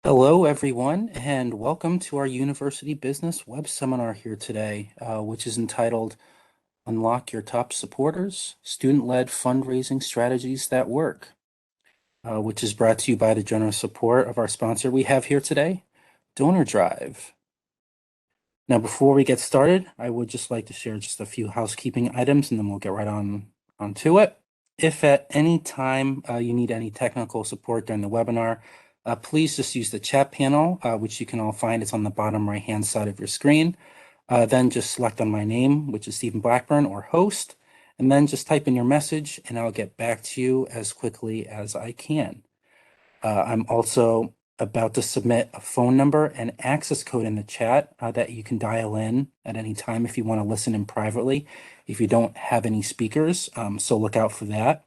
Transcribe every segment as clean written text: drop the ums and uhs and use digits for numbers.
Hello, everyone, and welcome to our University Business Web Seminar here today, which is entitled Unlock Your Top Supporters, Student-Led Fundraising Strategies That Work, which is brought to you by the generous support of our sponsor we have here today, Donor Drive. Now, before we get started, I would just like to share just a few housekeeping items, and then we'll get right onto it. If at any time you need any technical support during the webinar, please just use the chat panel, which you can all find. It's on the bottom right-hand side of your screen. Then just select on my name, which is Stephen Blackburn, or host, and then just type in your message, and I'll get back to you as quickly as I can. I'm also about to submit a phone number and access code in the chat that you can dial in at any time if you want to listen in privately, if you don't have any speakers. So look out for that.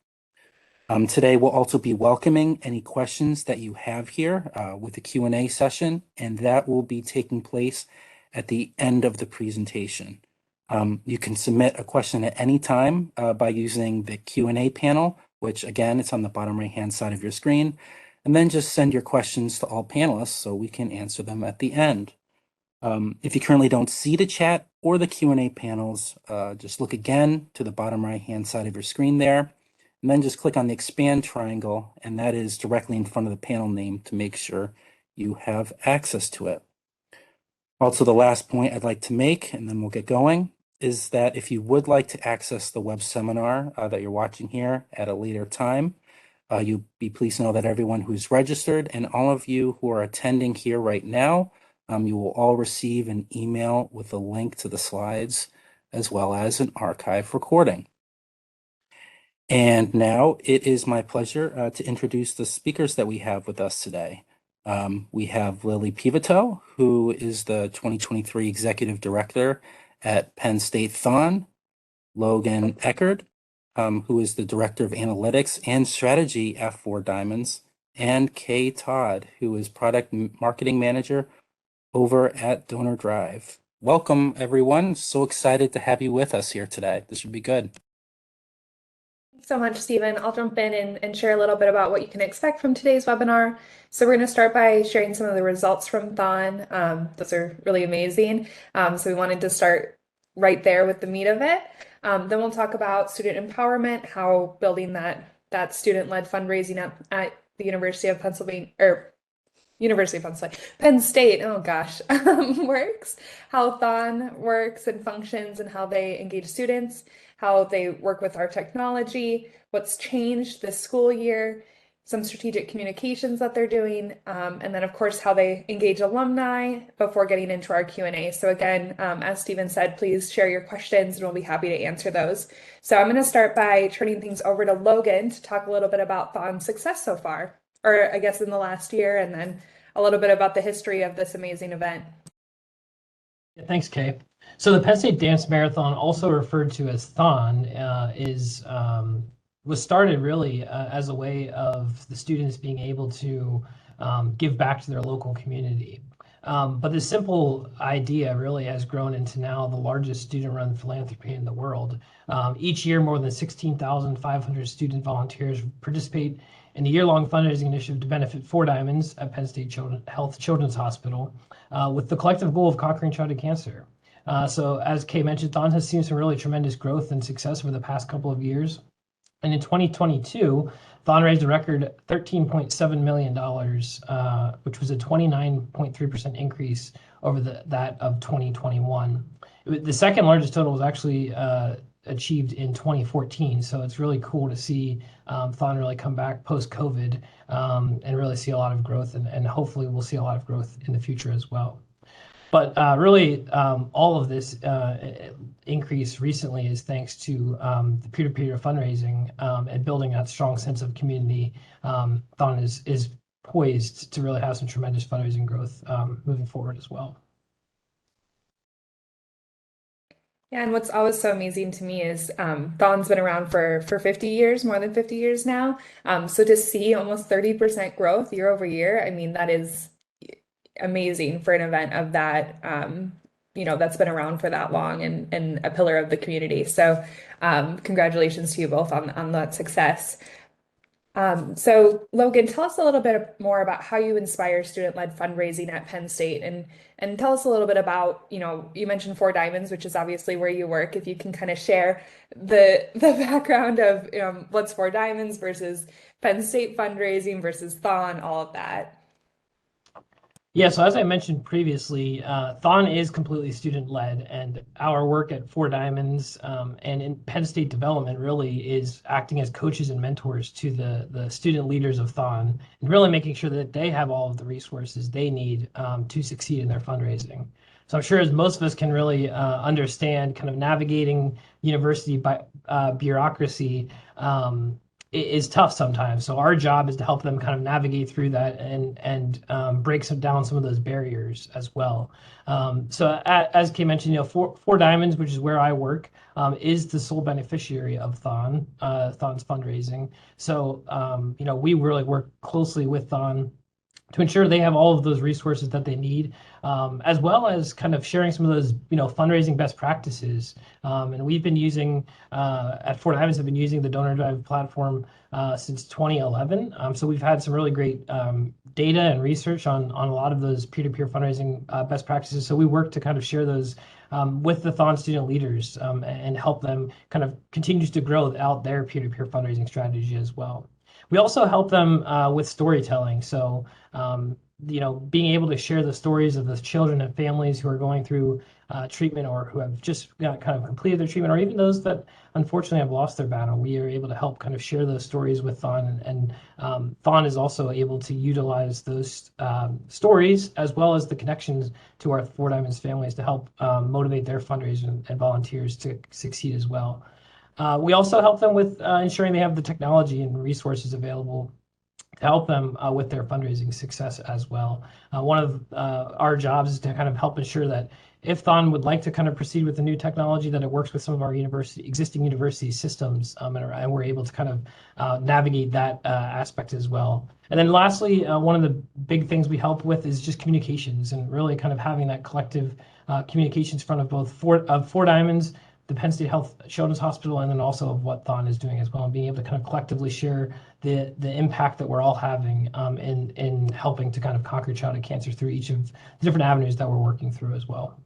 Today, we'll also be welcoming any questions that you have here with the Q&A session, and that will be taking place at the end of the presentation. You can submit a question at any time by using the Q&A panel, which again, it's on the bottom right-hand side of your screen, and then just send your questions to all panelists so we can answer them at the end. If you currently don't see the chat or the Q&A panels, just look again to the bottom right-hand side of your screen there, and then just click on the expand triangle, and that is directly in front of the panel name to make sure you have access to it. Also, the last point I'd like to make, and then we'll get going, is that if you would like to access the web seminar that you're watching here at a later time, you'll be pleased to know that everyone who's registered and all of you who are attending here right now, you will all receive an email with a link to the slides as well as an archive recording. And now it is my pleasure to introduce the speakers that we have with us today. We have Lily Pivotal, who is the 2023 Executive Director at Penn State Thon, Logan Eckerd, who is the Director of Analytics and Strategy at Four Diamonds, and Kay Todd, who is Product Marketing Manager over at Donor Drive. Welcome, everyone. So excited to have you with us here today. This should be good. Thanks so much, Stephen. I'll jump in and share a little bit about what you can expect from today's webinar. So we're going to start by sharing some of the results from Thon. Those are really amazing. So we wanted to start right there with the meat of it. Then we'll talk about student empowerment, how building that student-led fundraising at the University of Pennsylvania, or University of Pennsylvania, Penn State, oh gosh, works, how Thon works and functions and how they engage students, how they work with our technology, what's changed this school year, some strategic communications that they're doing, and then of course how they engage alumni before getting into our Q&A. So again, as Stephen said, please share your questions and we'll be happy to answer those. So I'm going to start by turning things over to Logan to talk a little bit about Thon's success so far, or I guess in the last year, and then a little bit about the history of this amazing event. Yeah, thanks, Kay. So the Penn State Dance Marathon, also referred to as Thon, was started really as a way of the students being able to give back to their local community. But the simple idea really has grown into now the largest student-run philanthropy in the world. Each year, more than 16,500 student volunteers participate in a year-long fundraising initiative to benefit Four Diamonds at Penn State Children's Hospital, with the collective goal of conquering childhood cancer. So as Kay mentioned, Thon has seen some really tremendous growth and success over the past couple of years. And in 2022, Thon raised a record $13.7 million, which was a 29.3% increase over that of 2021. The second largest total was actually achieved in 2014. So it's really cool to see Thon really come back post-COVID and really see a lot of growth, and hopefully we'll see a lot of growth in the future as well. But really, all of this increase recently is thanks to the peer-to-peer fundraising and building that strong sense of community. Thon is poised to really have some tremendous fundraising growth moving forward as well. Yeah, and what's always so amazing to me is Thon's been around for 50 years, more than 50 years now. So to see almost 30% growth year over year, I mean, that is amazing for an event of that, that's been around for that long and a pillar of the community. So congratulations to you both on that success. So Logan, tell us a little bit more about how you inspire student-led fundraising at Penn State and tell us a little bit about, you mentioned Four Diamonds, which is obviously where you work. If you can kind of share the background of what's Four Diamonds versus Penn State fundraising versus Thon, all of that. Yeah, so as I mentioned previously, Thon is completely student-led, and our work at Four Diamonds and in Penn State Development really is acting as coaches and mentors to the student leaders of Thon, and really making sure that they have all of the resources they need to succeed in their fundraising. So I'm sure as most of us can really understand, kind of navigating university bureaucracy is tough sometimes. So our job is to help them kind of navigate through that and break down some of those barriers as well. As Kay mentioned, Four Diamonds, which is where I work, is the sole beneficiary of Thon's fundraising. So we really work closely with Thon to ensure they have all of those resources that they need, as well as kind of sharing some of those, fundraising best practices. And we've been using, at Fort Ivans, have been using the Donor Drive platform since 2011. So we've had some really great data and research on a lot of those peer-to-peer fundraising best practices. So we work to kind of share those with the Thon student leaders and help them kind of continue to grow out their peer-to-peer fundraising strategy as well. We also help them with storytelling. So, being able to share the stories of the children and families who are going through treatment or who have just kind of completed their treatment, or even those that unfortunately have lost their battle, we are able to help kind of share those stories with Thon. And Thon is also able to utilize those stories as well as the connections to our Four Diamonds families to help motivate their fundraisers and volunteers to succeed as well. We also help them with ensuring they have the technology and resources available to help them with their fundraising success as well. One of our jobs is to kind of help ensure that if Thon would like to kind of proceed with the new technology, that it works with some of our existing university systems, and we're able to kind of navigate that aspect as well. And then lastly, one of the big things we help with is just communications and really kind of having that collective communications front of both Four Diamonds, the Penn State Health Children's Hospital, and then also of what Thon is doing as well, and being able to kind of collectively share the impact that we're all having in helping to kind of conquer childhood cancer through each of the different avenues that we're working through as well.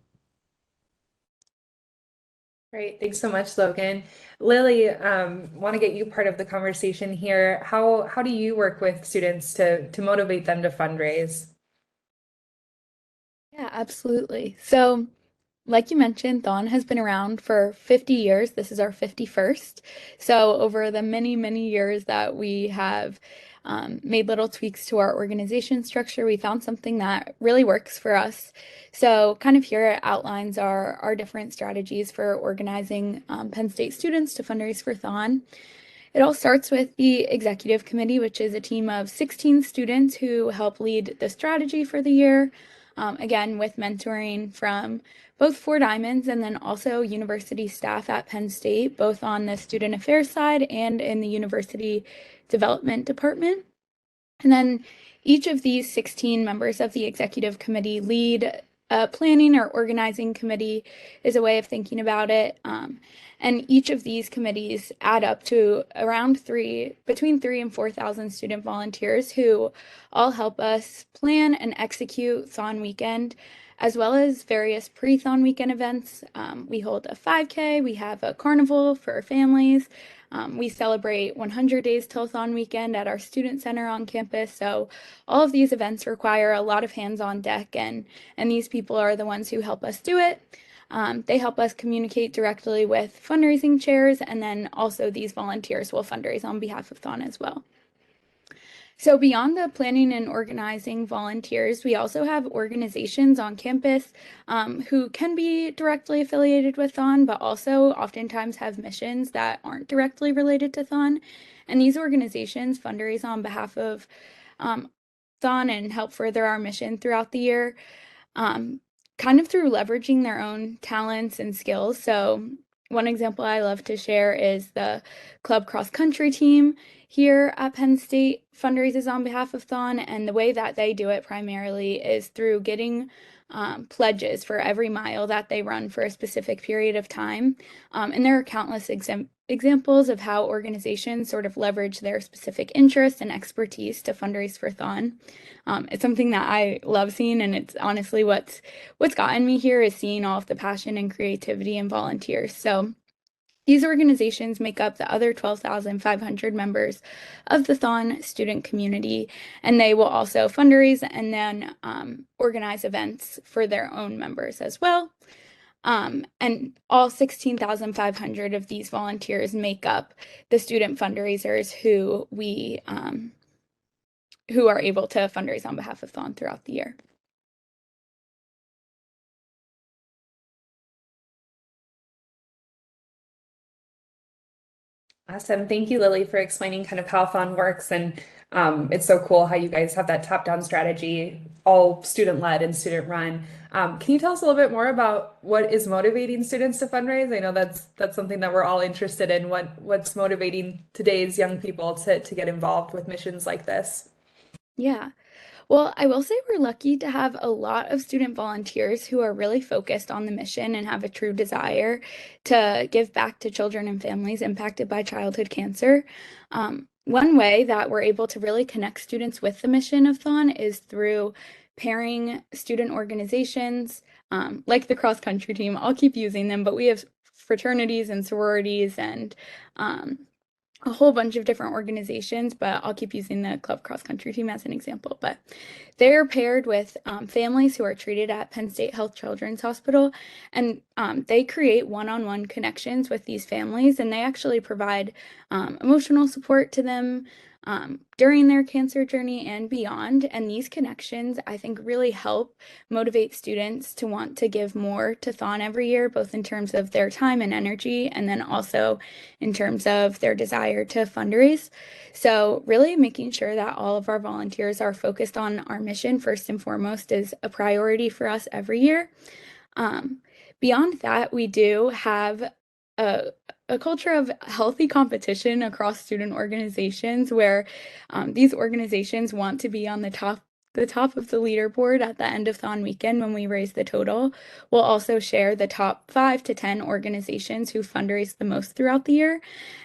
Great. Thanks so much, Logan. Lily, want to get you part of the conversation here. How do you work with students to motivate them to fundraise? Yeah, absolutely. So, like you mentioned, Thon has been around for 50 years. This is our 51st. So, over the many, many years that we have made little tweaks to our organization structure, we found something that really works for us. So, kind of here it outlines our different strategies for organizing Penn State students to fundraise for Thon. It all starts with the executive committee, which is a team of 16 students who help lead the strategy for the year. Again, with mentoring from both Four Diamonds and then also university staff at Penn State, both on the student affairs side and in the university development department. And then each of these 16 members of the executive committee lead a planning or organizing committee is a way of thinking about it. And each of these committees add up to around between 3,000 and 4,000 student volunteers who all help us plan and execute Thon Weekend, as well as various pre-Thon Weekend events. We hold a 5K, we have a carnival for families. We celebrate 100 Days Till Thon Weekend at our student center on campus. So all of these events require a lot of hands on deck, and these people are the ones who help us do it. They help us communicate directly with fundraising chairs, and then also these volunteers will fundraise on behalf of Thon as well. So beyond the planning and organizing volunteers, we also have organizations on campus who can be directly affiliated with Thon, but also oftentimes have missions that aren't directly related to Thon. And these organizations fundraise on behalf of Thon and help further our mission throughout the year, kind of through leveraging their own talents and skills. So one example I love to share is the club cross country team here at Penn State fundraises on behalf of Thon, and the way that they do it primarily is through getting pledges for every mile that they run for a specific period of time. And there are countless examples of how organizations sort of leverage their specific interests and expertise to fundraise for Thon. It's something that I love seeing, and it's honestly what's gotten me here is seeing all of the passion and creativity in volunteers. So these organizations make up the other 12,500 members of the Thon student community, and they will also fundraise and then organize events for their own members as well. And all 16,500 of these volunteers make up the student fundraisers who are able to fundraise on behalf of Thon throughout the year. Awesome. Thank you, Lily, for explaining kind of how Thon works. And it's so cool how you guys have that top-down strategy, all student-led and student-run. Can you tell us a little bit more about what is motivating students to fundraise? I know that's something that we're all interested in. What's motivating today's young people to get involved with missions like this? Yeah. Well, I will say we're lucky to have a lot of student volunteers who are really focused on the mission and have a true desire to give back to children and families impacted by childhood cancer. One way that we're able to really connect students with the mission of Thon is through pairing student organizations, like the cross country team. I'll keep using them, but we have fraternities and sororities and a whole bunch of different organizations, but I'll keep using the club cross country team as an example. But they're paired with families who are treated at Penn State Health Children's Hospital, and they create one-on-one connections with these families, and they actually provide emotional support to them during their cancer journey and beyond. And these connections, I think, really help motivate students to want to give more to Thon every year, both in terms of their time and energy, and then also in terms of their desire to fundraise. So, really making sure that all of our volunteers are focused on our mission first and foremost is a priority for us every year. Beyond that, we do have a, a culture of healthy competition across student organizations where these organizations want to be on the top of the leaderboard at the end of Thon weekend when we raise the total. We'll also share the top 5 to 10 organizations who fundraise the most throughout the year.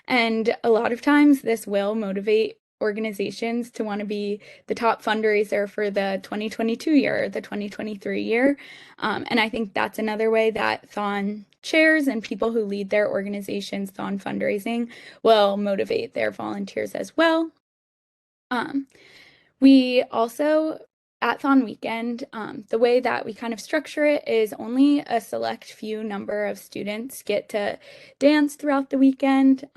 And a lot of times this will motivate organizations to want to be the top fundraiser for the 2022 year, the 2023 year. And I think that's another way that Thon chairs and people who lead their organizations, Thon fundraising, will motivate their volunteers as well. We also, at Thon Weekend, the way that we kind of structure it is only a select few number of students get to dance throughout the weekend.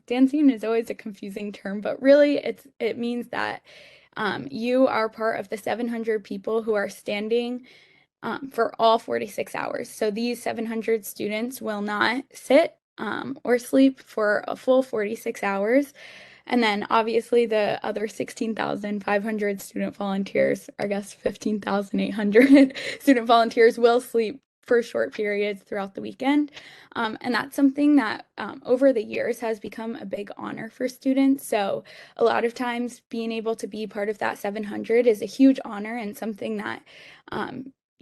Dancing is always a confusing term, but really it means that you are part of the 700 people who are standing for all 46 hours. So these 700 students will not sit or sleep for a full 46 hours. And then obviously the other 16,500 student volunteers, I guess 15,800 student volunteers will sleep for short periods throughout the weekend. And that's something that over the years has become a big honor for students. So a lot of times being able to be part of that 700 is a huge honor and something that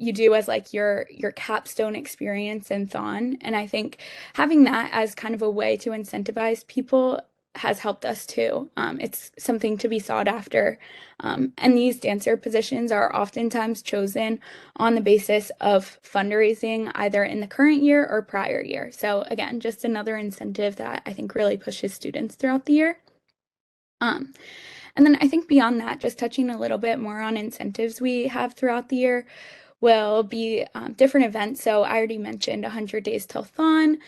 you do as like your capstone experience in Thon. And I think having that as kind of a way to incentivize people has helped us too. It's something to be sought after. And these dancer positions are oftentimes chosen on the basis of fundraising either in the current year or prior year. So again, just another incentive that I think really pushes students throughout the year. And then I think beyond that, just touching a little bit more on incentives we have throughout the year will be different events. So I already mentioned 100 Days Till Thon.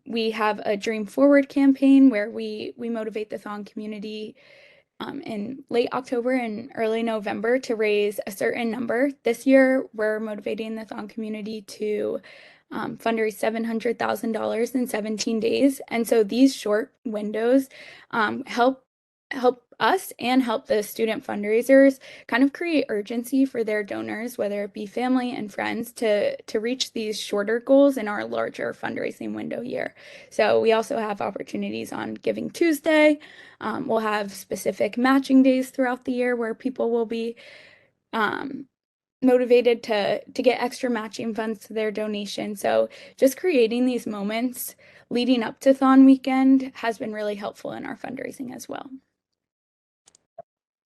We have a Dream Forward campaign where we motivate the Thon community in late October and early November to raise a certain number. This year, we're motivating the Thon community to fundraise $700,000 in 17 days. And so these short windows help us and help the student fundraisers kind of create urgency for their donors, whether it be family and friends, to reach these shorter goals in our larger fundraising window year. So we also have opportunities on Giving Tuesday. We'll have specific matching days throughout the year where people will be motivated to get extra matching funds to their donation. So just creating these moments leading up to Thon weekend has been really helpful in our fundraising as well.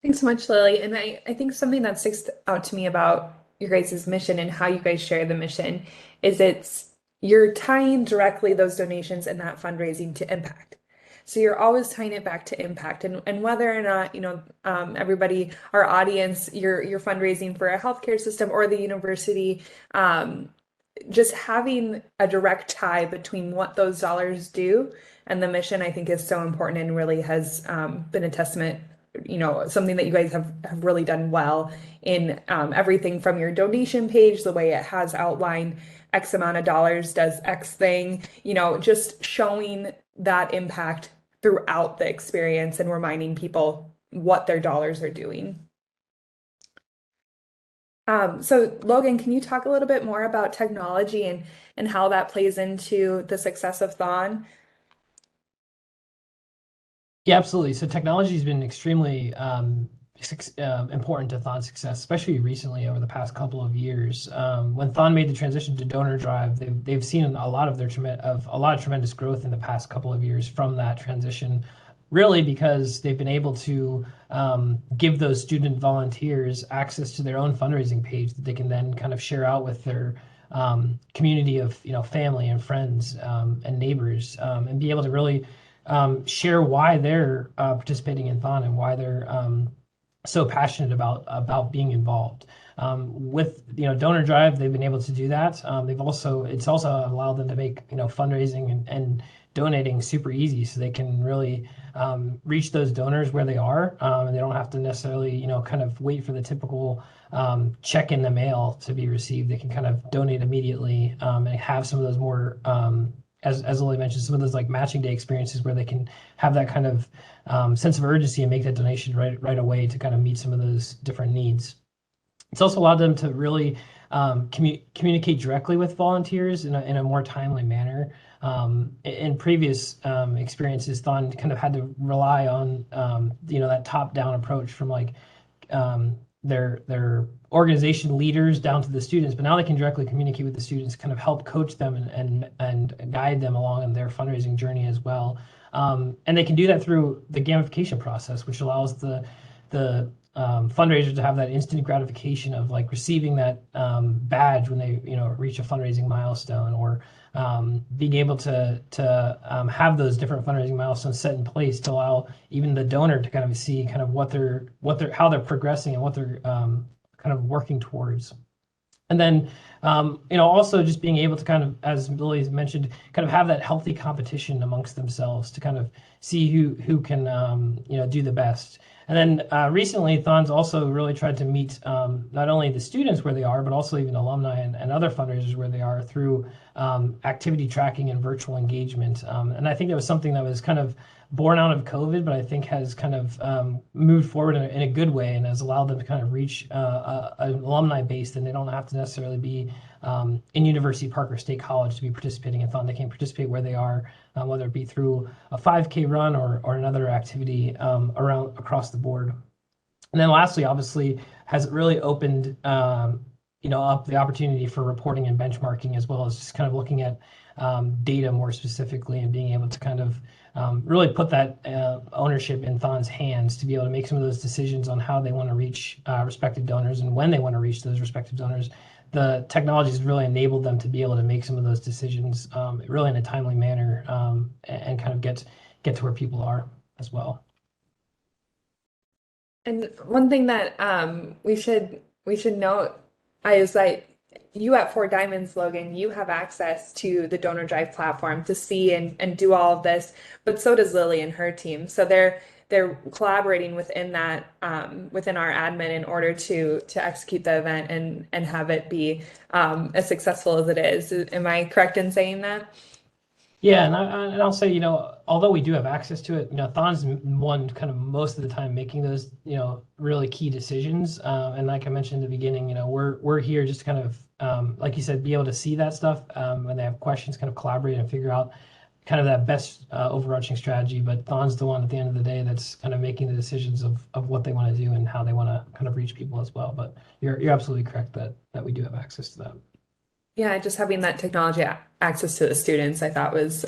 Thanks so much, Lily. And I think something that sticks out to me about your guys' mission and how you guys share the mission is you're tying directly those donations and that fundraising to impact. So you're always tying it back to impact, and whether or not, everybody, our audience, you're fundraising for a healthcare system or the university, just having a direct tie between what those dollars do and the mission, I think is so important and really has been a testament, something that you guys have really done well in everything from your donation page, the way it has outlined X amount of dollars does X thing, just showing that impact throughout the experience and reminding people what their dollars are doing. So Logan, can you talk a little bit more about technology and how that plays into the success of Thon? Yeah, absolutely. So technology has been extremely important to Thon's success, especially recently over the past couple of years. When Thon made the transition to Donor Drive, they've seen a lot of tremendous growth in the past couple of years from that transition. Really, because they've been able to give those student volunteers access to their own fundraising page that they can then kind of share out with their community of family and friends and neighbors, and be able to really share why they're participating in Thon and why they're so passionate about being involved. With Donor Drive, they've been able to do that. It's also allowed them to make fundraising and donating super easy, so they can really reach those donors where they are, and they don't have to necessarily kind of wait for the typical check in the mail to be received. They can kind of donate immediately, and have some of those more as Lily mentioned, some of those like matching day experiences where they can have that kind of sense of urgency and make that donation right away to kind of meet some of those different needs. It's also allowed them to really communicate directly with volunteers in a more timely manner. In previous experiences, Thon kind of had to rely on that top-down approach from like their organization leaders down to the students, but now they can directly communicate with the students, kind of help coach them and guide them along in their fundraising journey as well. And they can do that through the gamification process, which allows the fundraisers to have that instant gratification of like receiving that badge when they reach a fundraising milestone, or being able to have those different fundraising milestones set in place to allow even the donor to kind of see kind of how they're progressing and what they're kind of working towards. And then, also just being able to kind of, as Lily's mentioned, kind of have that healthy competition amongst themselves to kind of see who can, do the best. And then recently, Thon's also really tried to meet not only the students where they are, but also even alumni and other fundraisers where they are through activity tracking and virtual engagement. And I think that was something that was kind of born out of COVID, but I think has kind of moved forward in a good way and has allowed them to kind of reach an alumni base, and they don't have to necessarily be in University Park or State College to be participating in Thon. They can participate where they are, whether it be through a 5K run or another activity across the board. And then lastly, obviously, has really opened up the opportunity for reporting and benchmarking, as well as just kind of looking at data more specifically and being able to kind of really put that ownership in Thon's hands to be able to make some of those decisions on how they want to reach respective donors and when they want to reach those respective donors. The technology has really enabled them to be able to make some of those decisions really in a timely manner, and kind of get to where people are as well. And one thing that we should note is that you at Four Diamonds, Logan, you have access to the Donor Drive platform to see and do all of this, but so does Lily and her team. So they're collaborating within that within our admin in order to execute the event and have it be as successful as it is. Am I correct in saying that? Yeah, and I'll say, although we do have access to it, Thon's one kind of most of the time making those, really key decisions. And like I mentioned in the beginning, we're here just to kind of, like you said, be able to see that stuff when they have questions, kind of collaborate and figure out kind of that best overarching strategy, but Thon's the one at the end of the day that's kind of making the decisions of what they want to do and how they want to kind of reach people as well. But you're absolutely correct that we do have access to that. Yeah, just having that technology access to the students, I thought was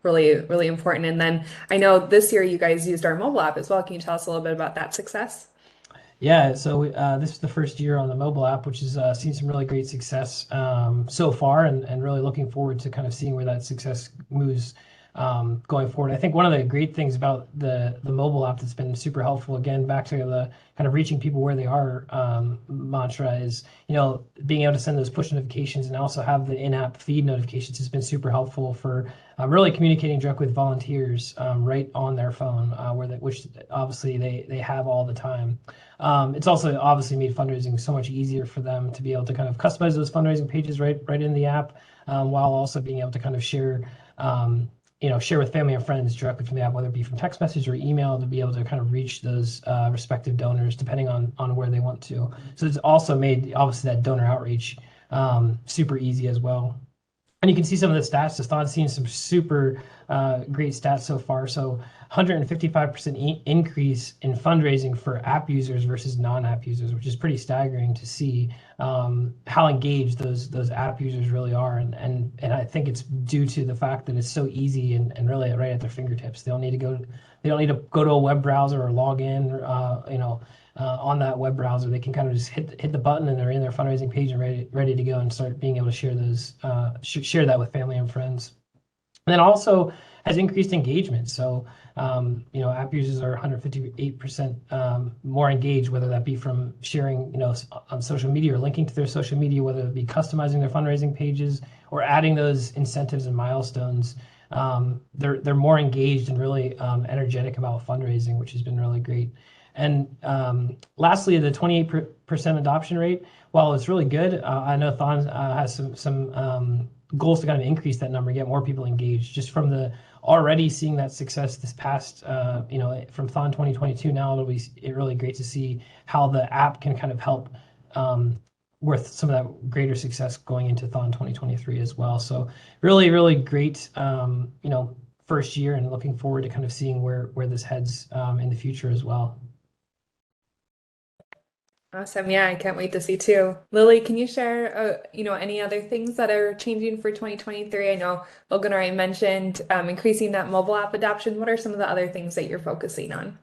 really, really important. And then I know this year you guys used our mobile app as well. Can you tell us a little bit about that success? Yeah, so this is the first year on the mobile app, which has seen some really great success so far, and really looking forward to kind of seeing where that success moves going forward. I think one of the great things about the mobile app that's been super helpful, again, back to the kind of reaching people where they are mantra is, being able to send those push notifications and also have the in-app feed notifications has been super helpful for really communicating directly with volunteers right on their phone, which obviously they have all the time. It's also obviously made fundraising so much easier for them to be able to kind of customize those fundraising pages right in the app, while also being able to kind of share, share with family and friends directly from the app, whether it be from text message or email, to be able to kind of reach those respective donors depending on where they want to. So it's also made obviously that donor outreach super easy as well. And you can see some of the stats. The Thon's seen some super great stats so far. So 155% increase in fundraising for app users versus non-app users, which is pretty staggering to see how engaged those app users really are. And I think it's due to the fact that it's so easy and really right at their fingertips. They don't need to go to a web browser or log in, on that web browser. They can kind of just hit the button and they're in their fundraising page and ready to go and start being able to share those share that with family and friends. And then also has increased engagement. So, app users are 158% more engaged, whether that be from sharing, on social media or linking to their social media, whether it be customizing their fundraising pages or adding those incentives and milestones. They're more engaged and really energetic about fundraising, which has been really great. And lastly, the 28% adoption rate, while it's really good, I know Thon has some goals to kind of increase that number, get more people engaged. Just from the already seeing that success this past, from Thon 2022, now it'll be really great to see how the app can kind of help with some of that greater success going into Thon 2023 as well. So really, really great, first year, and looking forward to kind of seeing where this heads in the future as well. Awesome. Yeah, I can't wait to see too. Lily, can you share, any other things that are changing for 2023? I know Logan already mentioned increasing that mobile app adoption. What are some of the other things that you're focusing on?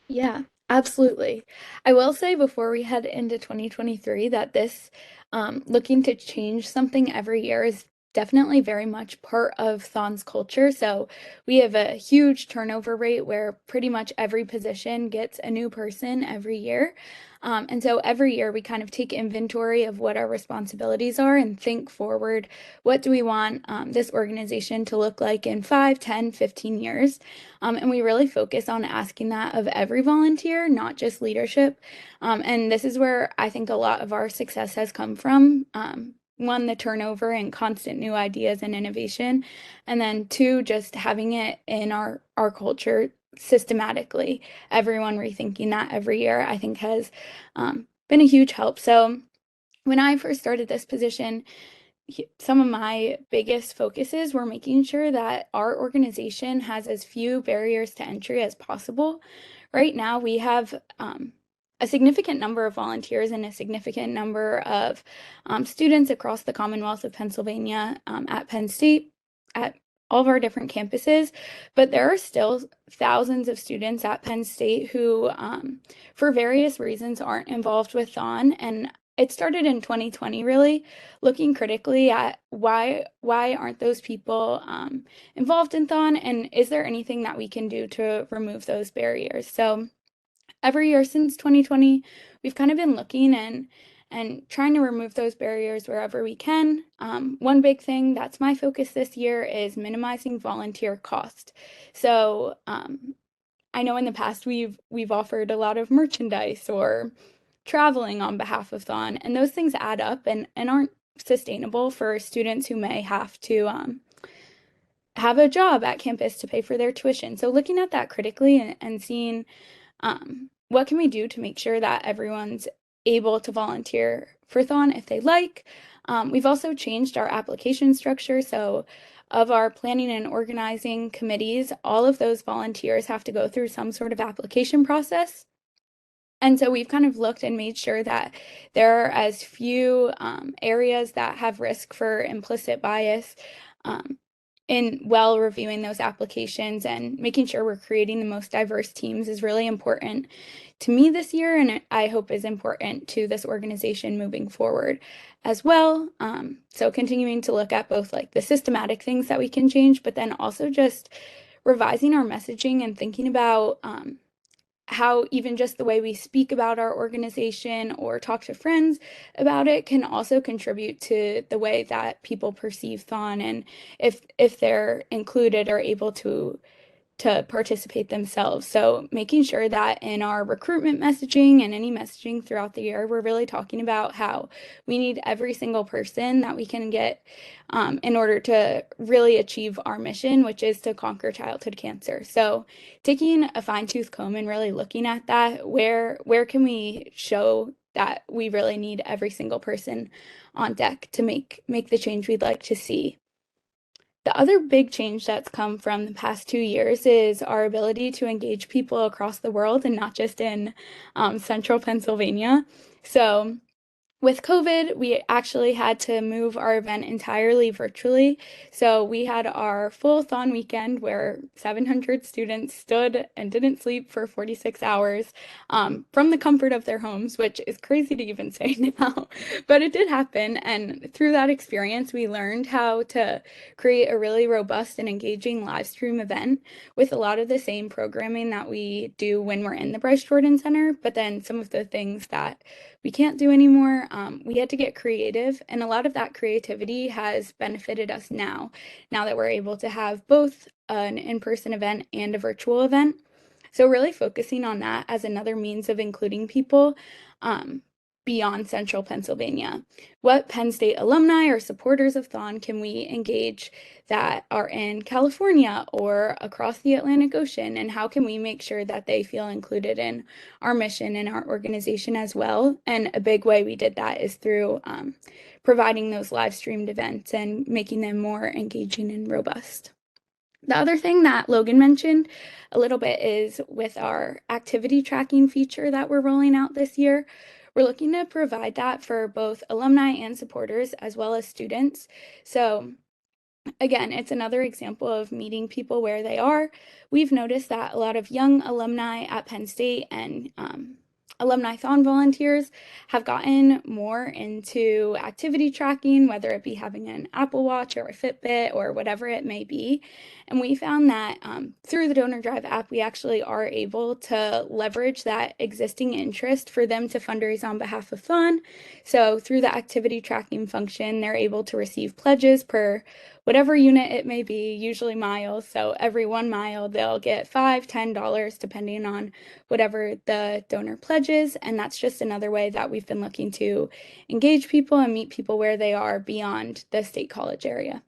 Yeah, absolutely. I will say before we head into 2023 that this looking to change something every year is definitely very much part of Thon's culture. So we have a huge turnover rate where pretty much every position gets a new person every year. And so every year we kind of take inventory of what our responsibilities are and think forward, what do we want this organization to look like in 5, 10, 15 years? And we really focus on asking that of every volunteer, not just leadership. And this is where I think a lot of our success has come from. One, the turnover and constant new ideas and innovation. And then two, just having it in our culture systematically. Everyone rethinking that every year, I think has been a huge help. So when I first started this position, some of my biggest focuses were making sure that our organization has as few barriers to entry as possible. Right now, we have a significant number of volunteers and a significant number of students across the Commonwealth of Pennsylvania at Penn State, at all of our different campuses, but there are still thousands of students at Penn State who, for various reasons, aren't involved with Thon. And it started in 2020, really, looking critically at why aren't those people involved in Thon, and is there anything that we can do to remove those barriers? So every year since 2020, we've kind of been looking and trying to remove those barriers wherever we can. One big thing that's my focus this year is minimizing volunteer cost. So I know in the past we've offered a lot of merchandise or traveling on behalf of Thon, and those things add up and aren't sustainable for students who may have to have a job at campus to pay for their tuition. So looking at that critically and seeing what can we do to make sure that everyone's able to volunteer for Thon if they like. We've also changed our application structure. So of our planning and organizing committees, all of those volunteers have to go through some sort of application process. And so we've kind of looked and made sure that there are as few areas that have risk for implicit bias in well reviewing those applications, and making sure we're creating the most diverse teams is really important to me this year, and I hope is important to this organization moving forward as well. So continuing to look at both like the systematic things that we can change, but then also just revising our messaging and thinking about how even just the way we speak about our organization or talk to friends about it can also contribute to the way that people perceive Thon, and if they're included or able to participate themselves. So making sure that in our recruitment messaging and any messaging throughout the year, we're really talking about how we need every single person that we can get in order to really achieve our mission, which is to conquer childhood cancer. So taking a fine-tooth comb and really looking at that, where can we show that we really need every single person on deck to make the change we'd like to see. The other big change that's come from the past 2 years is our ability to engage people across the world and not just in central Pennsylvania. So with COVID, we actually had to move our event entirely virtually. So we had our full Thon weekend where 700 students stood and didn't sleep for 46 hours from the comfort of their homes, which is crazy to even say now, but it did happen. And through that experience, we learned how to create a really robust and engaging live stream event with a lot of the same programming that we do when we're in the Bryce Jordan Center, but then some of the things that we can't do anymore. We had to get creative, and a lot of that creativity has benefited us now that we're able to have both an in-person event and a virtual event. So really focusing on that as another means of including people beyond central Pennsylvania. What Penn State alumni or supporters of Thon can we engage that are in California or across the Atlantic Ocean, and how can we make sure that they feel included in our mission and our organization as well? And a big way we did that is through providing those live streamed events and making them more engaging and robust. The other thing that Logan mentioned a little bit is with our activity tracking feature that we're rolling out this year. We're looking to provide that for both alumni and supporters as well as students. So again, it's another example of meeting people where they are. We've noticed that a lot of young alumni at Penn State and alumni Thon volunteers have gotten more into activity tracking, whether it be having an Apple Watch or a Fitbit or whatever it may be. And we found that through the Donor Drive app, we actually are able to leverage that existing interest for them to fundraise on behalf of Thon. So through the activity tracking function, they're able to receive pledges per whatever unit it may be, usually miles. So every 1 mile, they'll get $5, $10, depending on whatever the donor pledges. And that's just another way that we've been looking to engage people and meet people where they are beyond the state college area.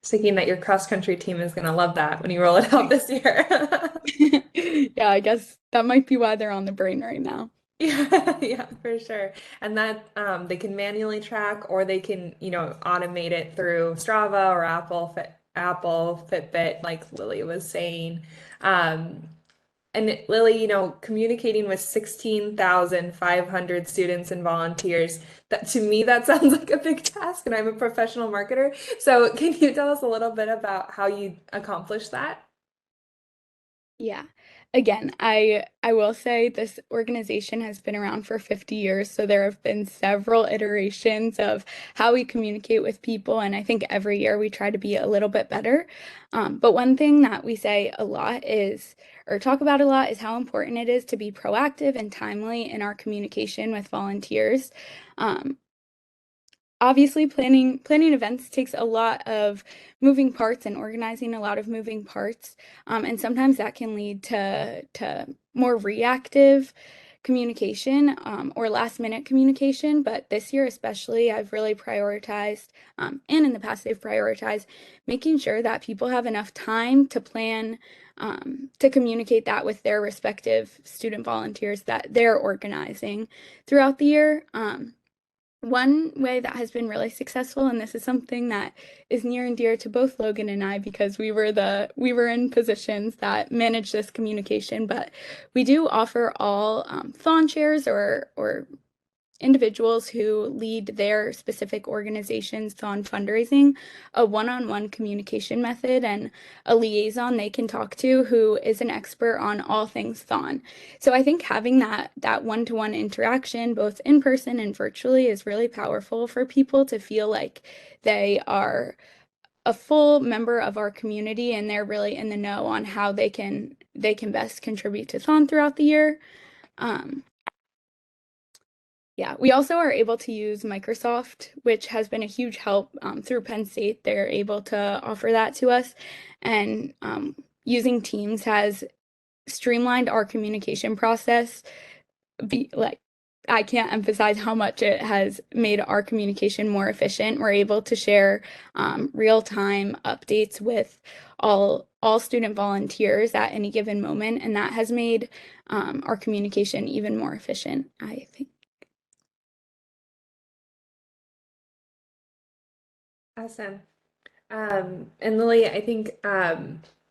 Thinking that your cross-country team is going to love that when you roll it out this year. Yeah, I guess that might be why they're on the brain right now. Yeah, yeah, for sure. And that they can manually track, or they can, automate it through Strava or Apple Fitbit, like Lily was saying. And Lily, communicating with 16,500 students and volunteers, that to me, that sounds like a big task, and I'm a professional marketer. So can you tell us a little bit about how you accomplish that? Yeah. Again, I will say this organization has been around for 50 years, so there have been several iterations of how we communicate with people, and I think every year we try to be a little bit better. But one thing that we say a lot is, or talk about a lot, is how important it is to be proactive and timely in our communication with volunteers. Obviously, planning events takes a lot of moving parts and organizing a lot of moving parts, and sometimes that can lead to more reactive communication or last minute communication. But this year especially, I've really prioritized, and in the past they've prioritized making sure that people have enough time to plan, to communicate that with their respective student volunteers that they're organizing throughout the year. One way that has been really successful, and this is something that is near and dear to both Logan and I because we were in positions that manage this communication, but we do offer all thon chairs or individuals who lead their specific organizations on fundraising a one-on-one communication method and a liaison they can talk to who is an expert on all things thon. So I think having that one-to-one interaction both in person and virtually is really powerful for people to feel like they are a full member of our community and they're really in the know on how they can best contribute to thon throughout the year. Um, Yeah, we also are able to use Microsoft, which has been a huge help through Penn State. They're able to offer that to us. And using Teams has streamlined our communication process. Like, I can't emphasize how much it has made our communication more efficient. We're able to share real-time updates with all student volunteers at any given moment, and that has made our communication even more efficient, I think. Awesome. And Lily, I think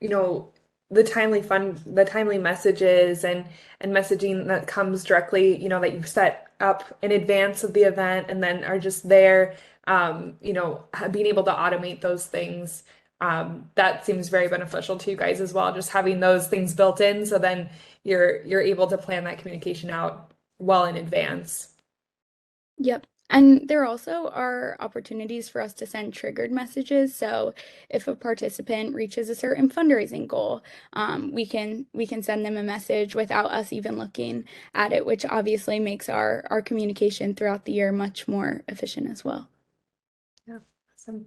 you know, the timely messages and messaging that comes directly, that you've set up in advance of the event and then are just there, being able to automate those things, that seems very beneficial to you guys as well, just having those things built in so then you're able to plan that communication out well in advance. Yep. And there also are opportunities for us to send triggered messages. So if a participant reaches a certain fundraising goal, we can send them a message without us even looking at it, which obviously makes our communication throughout the year much more efficient as well. Yeah, awesome.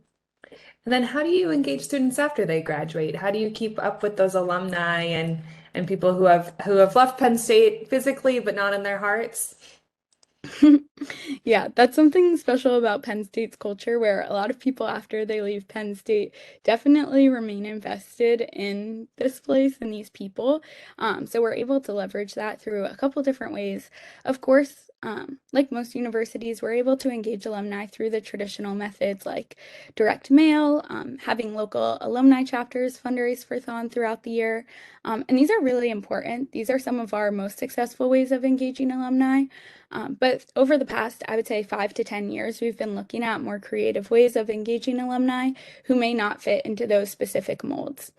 And then how do you engage students after they graduate? How do you keep up with those alumni and people who have left Penn State physically but not in their hearts? Yeah, that's something special about Penn State's culture where a lot of people after they leave Penn State definitely remain invested in this place and these people. So we're able to leverage that through a couple different ways. Of course, like most universities, we're able to engage alumni through the traditional methods like direct mail, having local alumni chapters fundraise for Thon throughout the year. And these are really important. These are some of our most successful ways of engaging alumni. But over the past, I would say 5 to 10 years, we've been looking at more creative ways of engaging alumni who may not fit into those specific molds.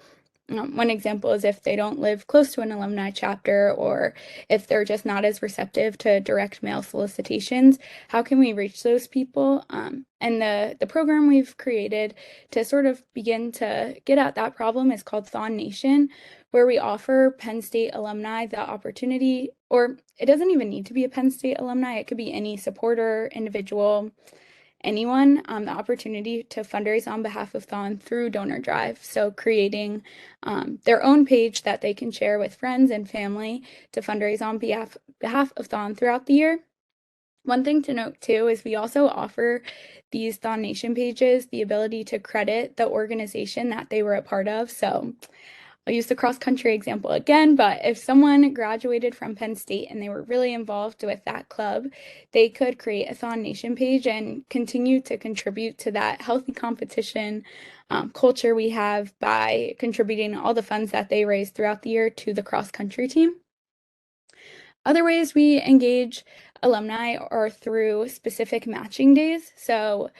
One example is if they don't live close to an alumni chapter or if they're just not as receptive to direct mail solicitations, how can we reach those people? And the program we've created to sort of begin to get at that problem is called Thon Nation, where we offer Penn State alumni the opportunity, or it doesn't even need to be a Penn State alumni, it could be any supporter, individual, anyone, the opportunity to fundraise on behalf of Thon through Donor Drive. So creating their own page that they can share with friends and family to fundraise on behalf of Thon throughout the year. One thing to note too is we also offer these Thon Nation pages the ability to credit the organization that they were a part of. So I'll use the cross country example again, but if someone graduated from Penn State and they were really involved with that club, they could create a Thon Nation page and continue to contribute to that healthy competition culture we have by contributing all the funds that they raise throughout the year to the cross country team. Other ways we engage alumni are through specific matching days. So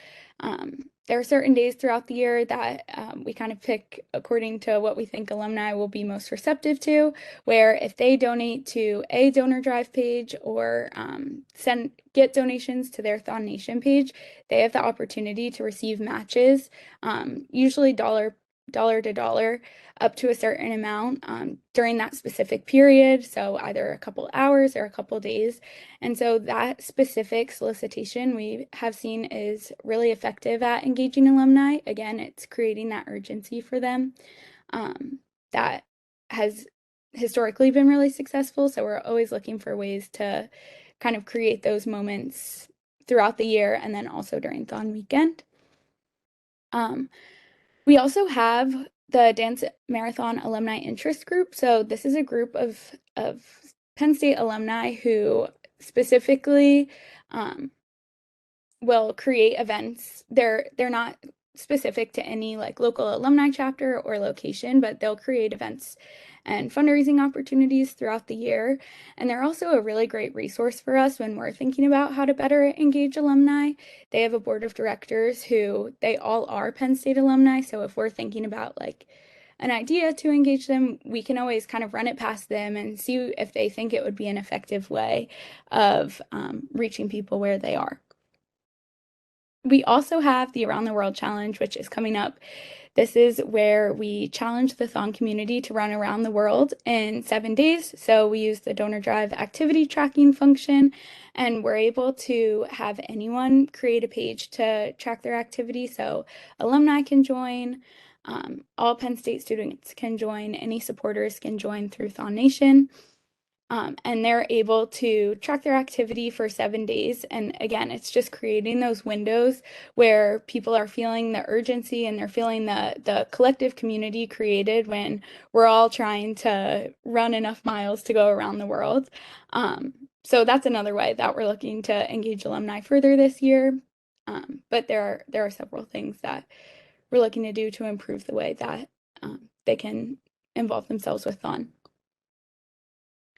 there are certain days throughout the year that we kind of pick according to what we think alumni will be most receptive to, where if they donate to a donor drive page or get donations to their Thon Nation page, they have the opportunity to receive matches, usually dollar to dollar up to a certain amount during that specific period, so either a couple hours or a couple days. And so that specific solicitation we have seen is really effective at engaging alumni. Again, it's creating that urgency for them that has historically been really successful. So we're always looking for ways to kind of create those moments throughout the year and then also during Thon weekend. We also have the Dance Marathon Alumni Interest Group. So this is a group of Penn State alumni who specifically will create events. They're not specific to any like local alumni chapter or location, but they'll create events and fundraising opportunities throughout the year. And they're also a really great resource for us when we're thinking about how to better engage alumni. They have a board of directors who they all are Penn State alumni. So if we're thinking about like an idea to engage them, we can always kind of run it past them and see if they think it would be an effective way of reaching people where they are. We also have the Around the World Challenge, which is coming up. This is where we challenge the Thon community to run around the world in 7 days. So we use the donor drive activity tracking function, and we're able to have anyone create a page to track their activity. So alumni can join, all Penn State students can join, any supporters can join through Thon Nation. And they're able to track their activity for 7 days. And again, it's just creating those windows where people are feeling the urgency and they're feeling the collective community created when we're all trying to run enough miles to go around the world. So that's another way that we're looking to engage alumni further this year. But there are several things that we're looking to do to improve the way that they can involve themselves with Thon.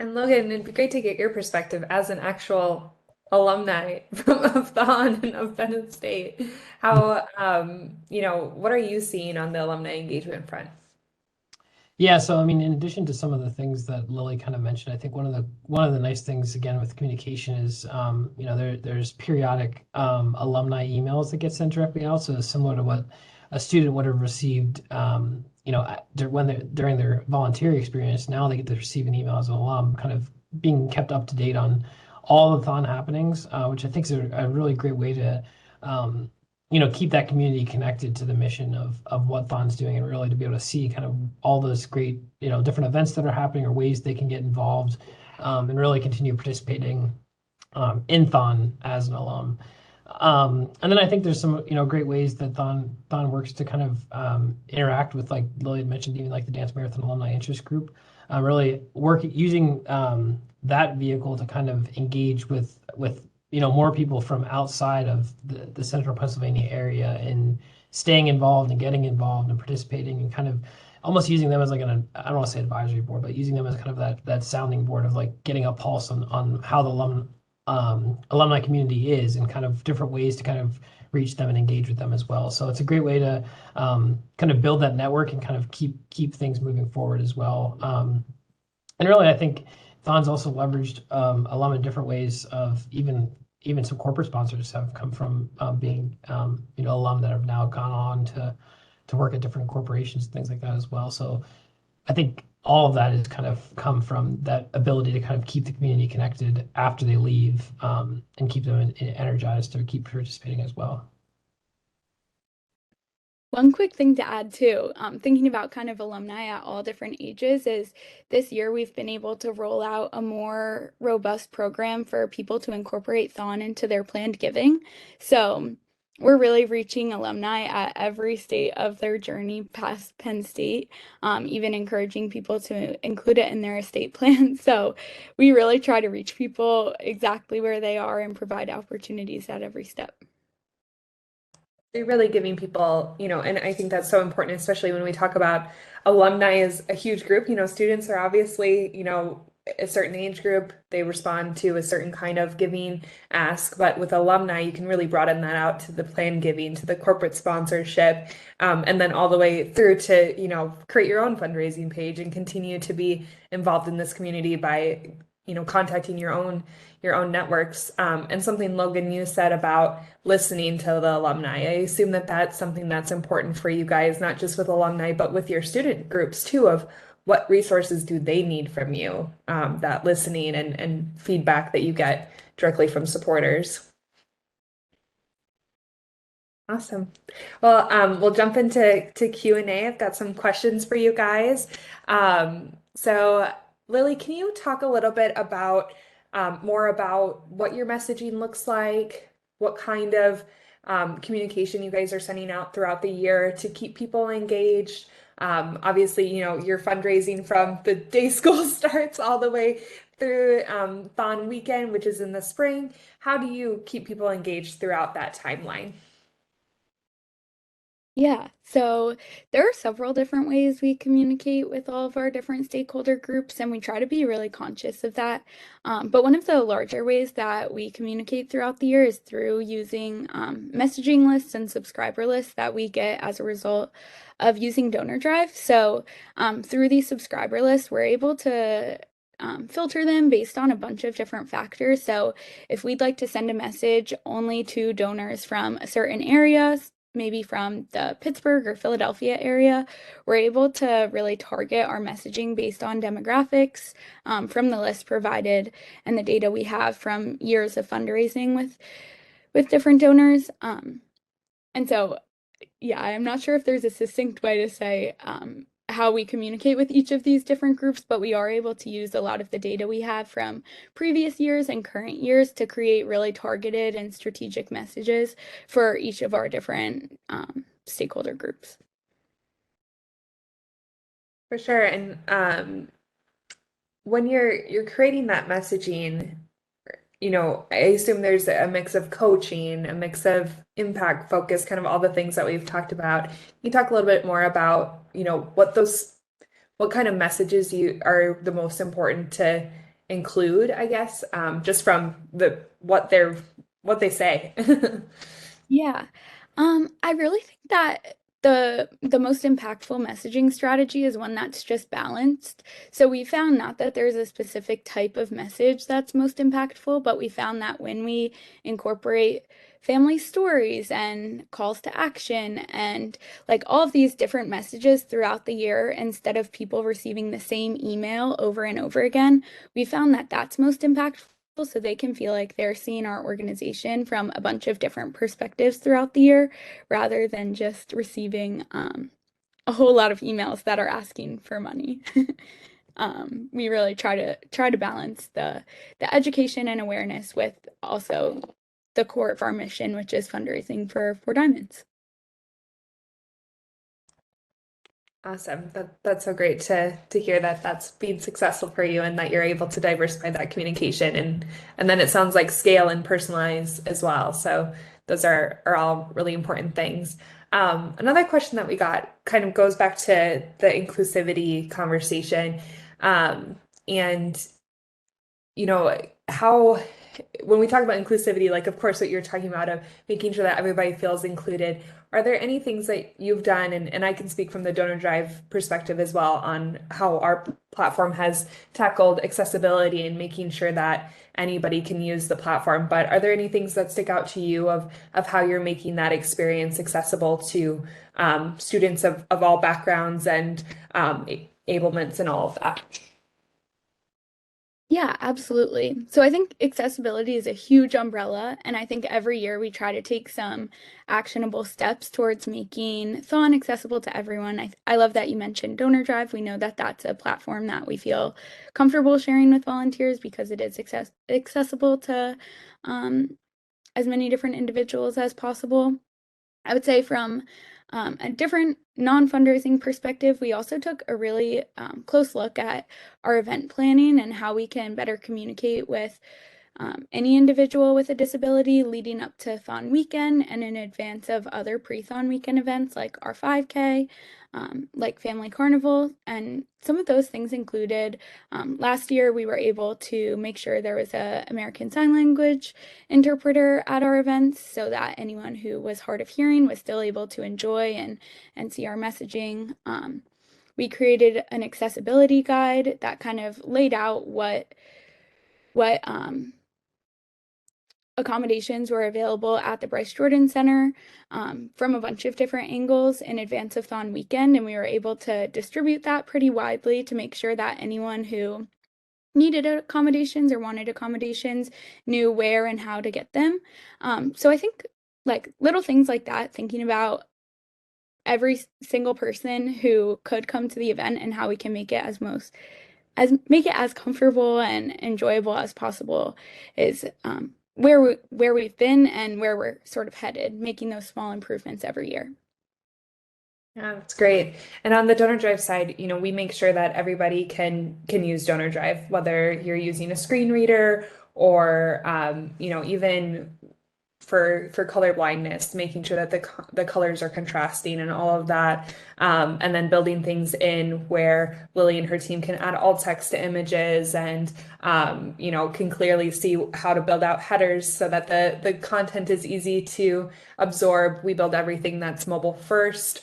And Logan, it'd be great to get your perspective as an actual alumni from of Thon and of Penn State. How, what are you seeing on the alumni engagement front? Yeah, so I mean, in addition to some of the things that Lily kind of mentioned, I think one of the nice things again with communication is, there's periodic alumni emails that get sent directly out. So similar to what a student would have received, during their volunteer experience, now they get to receive an email as an alum, kind of being kept up to date on all the Thon happenings, which I think is a really great way to keep that community connected to the mission of what Thon's doing, and really to be able to see kind of all those great, different events that are happening or ways they can get involved, and really continue participating in Thon as an alum. And then I think there's some, great ways that Thon works to kind of interact with, like Lily had mentioned, even like the Dance Marathon Alumni Interest Group, really using that vehicle to kind of engage with more people from outside of the central Pennsylvania area, and staying involved and getting involved and participating, and kind of almost using them as like I don't want to say advisory board, but using them as kind of that sounding board of like getting a pulse on how the alumni community is, and kind of different ways to kind of reach them and engage with them as well. So it's a great way to kind of build that network and kind of keep things moving forward as well. And really, I think Thon's also leveraged alum in different ways. Of even some corporate sponsors have come from being alum that have now gone on to work at different corporations and things like that as well. So I think all of that has kind of come from that ability to kind of keep the community connected after they leave, and keep them energized to keep participating as well. One quick thing to add too, thinking about kind of alumni at all different ages, is this year we've been able to roll out a more robust program for people to incorporate Thon into their planned giving. So we're really reaching alumni at every state of their journey past Penn State, even encouraging people to include it in their estate plan. So we really try to reach people exactly where they are and provide opportunities at every step. You're really giving people, and I think that's so important, especially when we talk about alumni as a huge group. Students are obviously, a certain age group, they respond to a certain kind of giving ask, but with alumni, you can really broaden that out to the planned giving, to the corporate sponsorship, and then all the way through to, create your own fundraising page and continue to be involved in this community by, contacting your own networks. And something, Logan, you said about listening to the alumni. I assume that that's something that's important for you guys, not just with alumni, but with your student groups too, of what resources do they need from you, that listening and feedback that you get directly from supporters. Awesome. Well, we'll jump into Q&A. I've got some questions for you guys. So Lily, can you talk a little bit about more about what your messaging looks like, what kind of communication you guys are sending out throughout the year to keep people engaged? Obviously, you're fundraising from the day school starts all the way through Thon weekend, which is in the spring. How do you keep people engaged throughout that timeline? Yeah, so there are several different ways we communicate with all of our different stakeholder groups, and we try to be really conscious of that. But one of the larger ways that we communicate throughout the year is through using messaging lists and subscriber lists that we get as a result of using Donor Drive. So through these subscriber lists, we're able to filter them based on a bunch of different factors. So if we'd like to send a message only to donors from a certain area, maybe from the Pittsburgh or Philadelphia area, we're able to really target our messaging based on demographics from the list provided and the data we have from years of fundraising with different donors. And so, yeah, I'm not sure if there's a succinct way to say how we communicate with each of these different groups, but we are able to use a lot of the data we have from previous years and current years to create really targeted and strategic messages for each of our different stakeholder groups. For sure. And when you're creating that messaging, I assume there's a mix of coaching, a mix of impact focus, kind of all the things that we've talked about. Can you talk a little bit more about, what kind of messages you are the most important to include, I guess, just from what they say. Yeah. I really think that the most impactful messaging strategy is one that's just balanced. So we found not that there's a specific type of message that's most impactful, but we found that when we incorporate family stories and calls to action and like all of these different messages throughout the year, instead of people receiving the same email over and over again, we found that that's most impactful so they can feel like they're seeing our organization from a bunch of different perspectives throughout the year rather than just receiving a whole lot of emails that are asking for money. We really try to balance the education and awareness with also the core of our mission, which is fundraising for diamonds. Awesome. That's so great to hear that that's been successful for you and that you're able to diversify that communication and then it sounds like scale and personalize as well. So those are all really important things. Another question that we got kind of goes back to the inclusivity conversation. And how when we talk about inclusivity, like of course what you're talking about of making sure that everybody feels included, are there any things that you've done, and I can speak from the Donor Drive perspective as well on how our platform has tackled accessibility and making sure that anybody can use the platform, but are there any things that stick out to you of how you're making that experience accessible to students of all backgrounds and ablements and all of that? Yeah, absolutely. So I think accessibility is a huge umbrella, and I think every year we try to take some actionable steps towards making Thon accessible to everyone. I love that you mentioned Donor Drive. We know that that's a platform that we feel comfortable sharing with volunteers because it is accessible to um, as many different individuals as possible. I would say from a different non-fundraising perspective, we also took a really close look at our event planning and how we can better communicate with any individual with a disability leading up to Thon weekend and in advance of other pre-Thon weekend events like our 5K, like Family Carnival. And some of those things included last year we were able to make sure there was a American Sign Language interpreter at our events so that anyone who was hard of hearing was still able to enjoy and see our messaging. We created an accessibility guide that kind of laid out what accommodations were available at the Bryce Jordan Center from a bunch of different angles in advance of Thon weekend, and we were able to distribute that pretty widely to make sure that anyone who needed accommodations or wanted accommodations knew where and how to get them. So I think like little things like that, thinking about every single person who could come to the event and how we can make it make it as comfortable and enjoyable as possible is where we've been and where we're sort of headed, making those small improvements every year. Yeah, that's great. And on the donor drive side, we make sure that everybody can use donor drive, whether you're using a screen reader or even for color blindness, making sure that the colors are contrasting and all of that. And then building things in where Lily and her team can add alt text to images and can clearly see how to build out headers so that the content is easy to absorb. We build everything that's mobile first.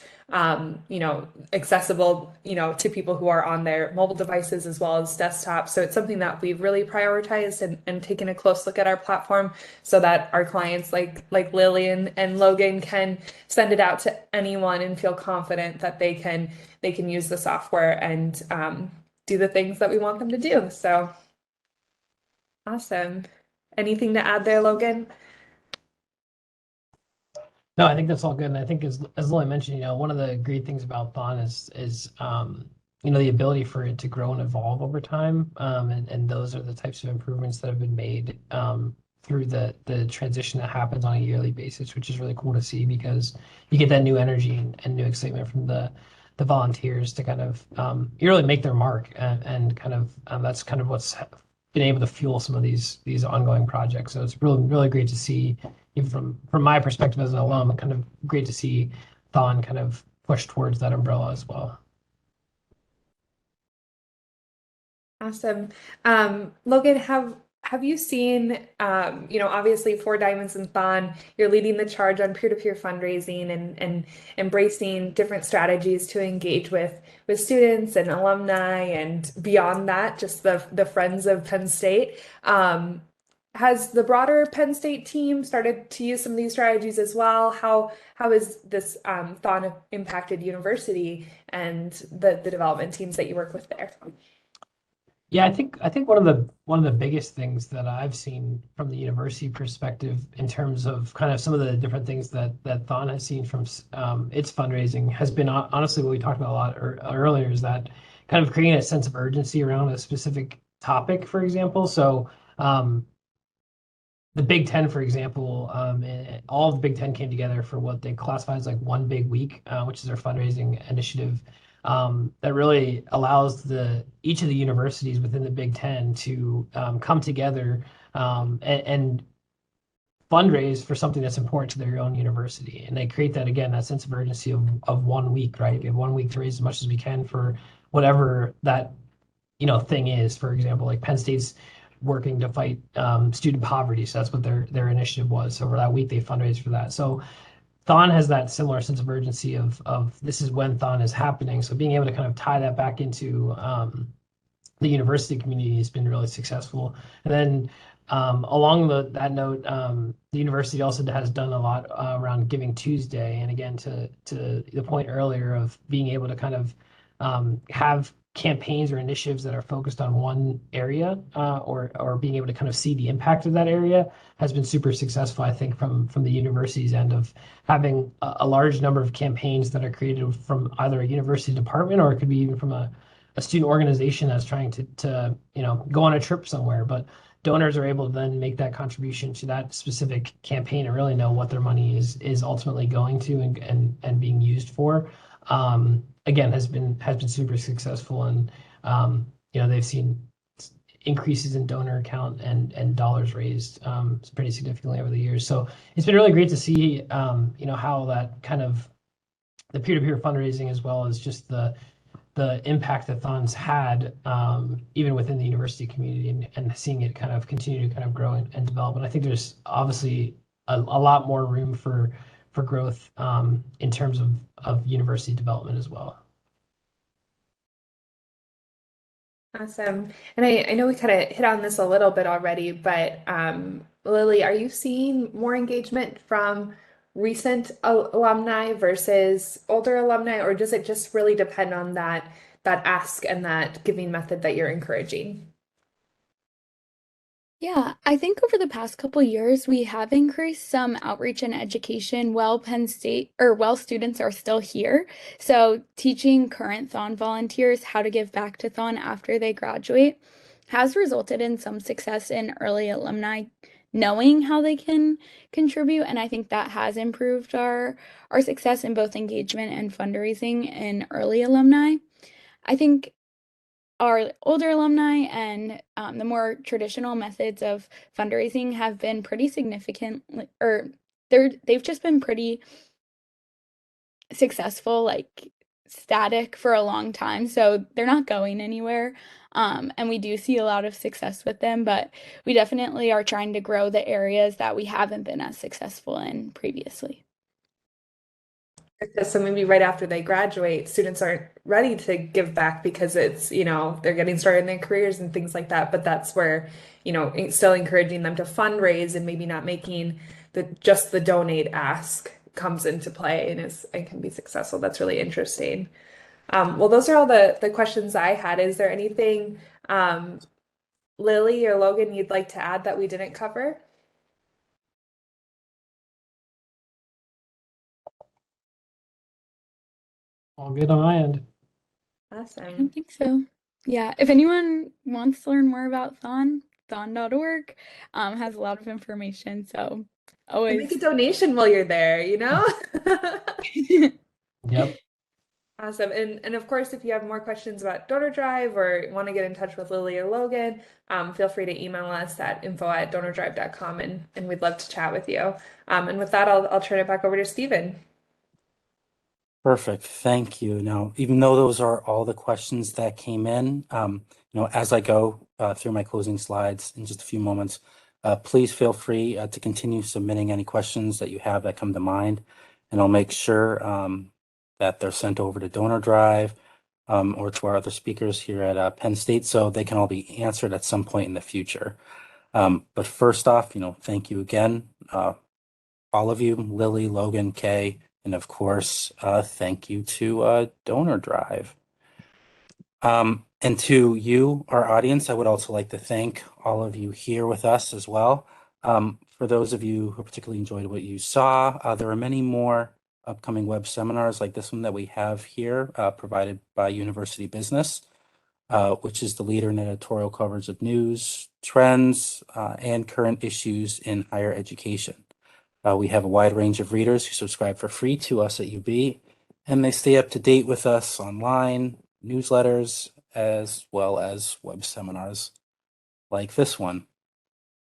Accessible, to people who are on their mobile devices as well as desktops. So it's something that we've really prioritized and taken a close look at our platform so that our clients like Lily and Logan can send it out to anyone and feel confident that they can use the software and do the things that we want them to do. So awesome. Anything to add there, Logan? No, I think that's all good. And I think as Lily mentioned, one of the great things about Thon is the ability for it to grow and evolve over time. And those are the types of improvements that have been made through the transition that happens on a yearly basis, which is really cool to see because you get that new energy and new excitement from the volunteers to kind of you really make their mark and kind of that's kind of what's been able to fuel some of these ongoing projects. So it's really great to see even from my perspective as an alum, kind of great to see Thon kind of push towards that umbrella as well. Awesome. Logan, have you seen, obviously for Diamonds and Thon, you're leading the charge on peer-to-peer fundraising and embracing different strategies to engage with students and alumni and beyond that, just the friends of Penn State. Has the broader Penn State team started to use some of these strategies as well? How has this Thon impacted university and the development teams that you work with there? Yeah, I think one of the biggest things that I've seen from the university perspective in terms of kind of some of the different things that Thon has seen from its fundraising has been honestly what we talked about a lot earlier is that kind of creating a sense of urgency around a specific topic, for example. So the Big Ten, for example, all of the Big Ten came together for what they classify as like one big week, which is their fundraising initiative that really allows each of the universities within the Big Ten to come together and fundraise for something that's important to their own university. And they create that again, that sense of urgency of 1 week, right? We have 1 week to raise as much as we can for whatever that thing is. For example, like Penn State's working to fight student poverty, so that's what their initiative was. So for that week, they fundraised for that. So Thon has that similar sense of urgency of this is when Thon is happening. So being able to kind of tie that back into the university community has been really successful. And then along that note, the university also has done a lot around Giving Tuesday. And again, to the point earlier of being able to kind of have campaigns or initiatives that are focused on one area or being able to kind of see the impact of that area has been super successful, I think, from the university's end of having a large number of campaigns that are created from either a university department or it could be even from a student organization that's trying to go on a trip somewhere. But donors are able to then make that contribution to that specific campaign and really know what their money is ultimately going to and being used for. Again, has been super successful and they've seen increases in donor count and dollars raised pretty significantly over the years. So it's been really great to see how that kind of the peer-to-peer fundraising as well as just the impact that Thon's had even within the university community and seeing it kind of continue to kind of grow and develop. And I think there's obviously a lot more room for growth in terms of university development as well. Awesome. And I know we kind of hit on this a little bit already, but Lily, are you seeing more engagement from recent alumni versus older alumni, or does it just really depend on that ask and that giving method that you're encouraging? Yeah, I think over the past couple years, we have increased some outreach and education while Penn State or while students are still here. So, teaching current Thon volunteers how to give back to Thon after they graduate has resulted in some success in early alumni knowing how they can contribute. And I think that has improved our success in both engagement and fundraising in early alumni. I think our older alumni and the more traditional methods of fundraising have been pretty significant, or they've just been pretty successful, like static for a long time. So they're not going anywhere. And we do see a lot of success with them, but we definitely are trying to grow the areas that we haven't been as successful in previously. So maybe right after they graduate, students aren't ready to give back because it's, they're getting started in their careers and things like that. But that's where, still encouraging them to fundraise and maybe not making just the donate ask comes into play and can be successful. That's really interesting. Well, those are all the questions I had. Is there anything, Lily or Logan, you'd like to add that we didn't cover? All good on my end. I Awesome. don't think so. Yeah, if anyone wants to learn more about thon.org has a lot of information. So And always. make a donation while you're there, Yep. Awesome. And of course, if you have more questions about Donor Drive or want to get in touch with Lily or Logan, feel free to email us at info@donordrive.com and we'd love to chat with you. And with that, I'll turn it back over to Stephen. Perfect. Thank you. Now, even though those are all the questions that came in, as I go through my closing slides in just a few moments, please feel free to continue submitting any questions that you have that come to mind, and I'll make sure that they're sent over to Donor Drive or to our other speakers here at Penn State, so they can all be answered at some point in the future. But first off, thank you again, all of you, Lily, Logan, Kay, and of course, thank you to Donor Drive. And to you, our audience, I would also like to thank all of you here with us as well. For those of you who particularly enjoyed what you saw, there are many more upcoming web seminars like this one that we have here, provided by University Business, which is the leader in editorial coverage of news, trends, and current issues in higher education. We have a wide range of readers who subscribe for free to us at UB, and they stay up to date with us online, newsletters, as well as web seminars like this one.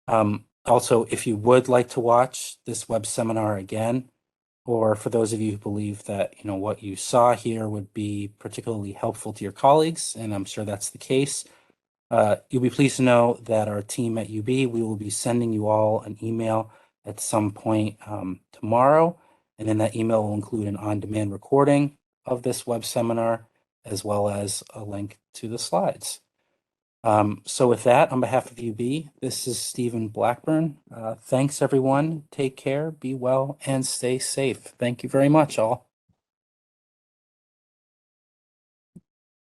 Also, if you would like to watch this web seminar again, or for those of you who believe that what you saw here would be particularly helpful to your colleagues, and I'm sure that's the case, you'll be pleased to know that our team at UB, we will be sending you all an email at some point tomorrow, and then that email will include an on-demand recording of this web seminar, as well as a link to the slides. So with that, on behalf of UB, this is Stephen Blackburn. Thanks, everyone. Take care, be well, and stay safe. Thank you very much, all.